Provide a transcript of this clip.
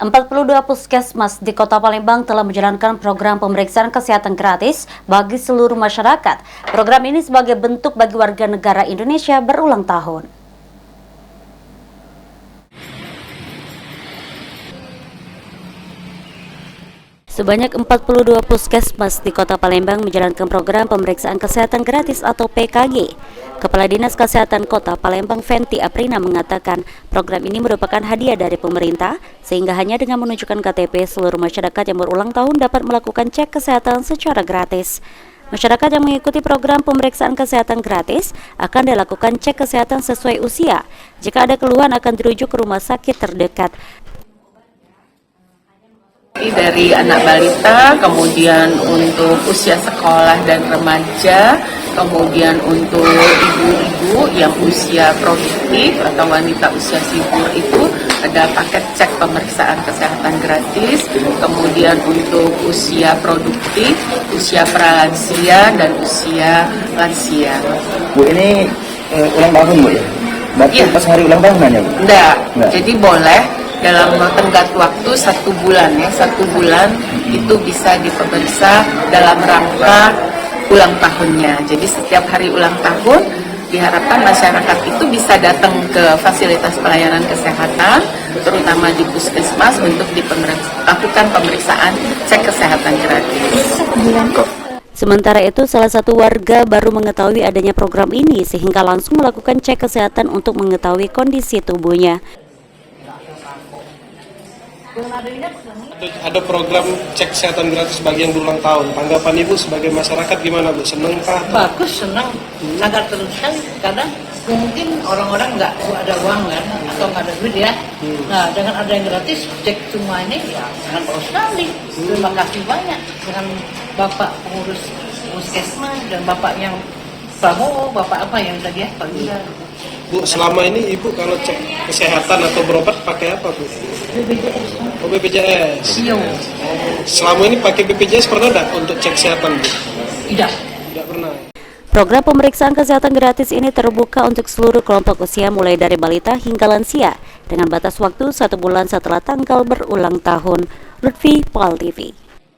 42 puskesmas di Kota Palembang telah menjalankan program pemeriksaan kesehatan gratis bagi seluruh masyarakat. Program ini sebagai bentuk bagi warga negara Indonesia berulang tahun. Sebanyak 42 puskesmas di Kota Palembang menjalankan program pemeriksaan kesehatan gratis atau PKG. Kepala Dinas Kesehatan Kota Palembang Fenty Aprina mengatakan program ini merupakan hadiah dari pemerintah sehingga hanya dengan menunjukkan KTP seluruh masyarakat yang berulang tahun dapat melakukan cek kesehatan secara gratis. Masyarakat yang mengikuti program pemeriksaan kesehatan gratis akan dilakukan cek kesehatan sesuai usia. Jika ada keluhan akan dirujuk ke rumah sakit terdekat. Dari anak balita, kemudian untuk usia sekolah dan remaja, kemudian untuk ibu-ibu yang usia produktif atau wanita usia subur itu ada paket cek pemeriksaan kesehatan gratis, kemudian untuk usia produktif, usia pralansia dan usia lansia. Bu, ini ulang tahun Bu ya? Berarti Ya. pas hari ulang tahunan ya Bu? Enggak. Jadi boleh dalam tenggat waktu 1 bulan ya, 1 bulan itu bisa diperiksa dalam rangka ulang tahunnya. Jadi setiap hari ulang tahun diharapkan masyarakat itu bisa datang ke fasilitas pelayanan kesehatan, terutama di puskesmas untuk dilakukan pemeriksaan cek kesehatan gratis. Sementara itu, salah satu warga baru mengetahui adanya program ini sehingga langsung melakukan cek kesehatan untuk mengetahui kondisi tubuhnya. Ada program cek kesehatan gratis bagi yang berulang tahun. Tanggapan Ibu sebagai masyarakat gimana Bu? Senang kah? Bagus, senang, sangat teruskan. Kadang mungkin orang-orang nggak ada uang kan, atau nggak ada duit ya. Nah, dengan ada yang gratis cek semua ini ya sangat bagus sekali. Terima kasih banyak dengan Bapak pengurus puskesmas dan Bapak yang Prabowo, Bapak apa yang tadi ya, Pak Lila. Bu, selama ini Ibu kalau cek kesehatan atau berobat pakai apa Bu? BPJS. Oh, BPJS. Iya. Selama ini pakai BPJS pernah enggak untuk cek kesehatan Bu? Tidak. Tidak pernah. Program pemeriksaan kesehatan gratis ini terbuka untuk seluruh kelompok usia mulai dari balita hingga lansia dengan batas waktu 1 bulan setelah tanggal berulang tahun. Lutfi, PAL TV.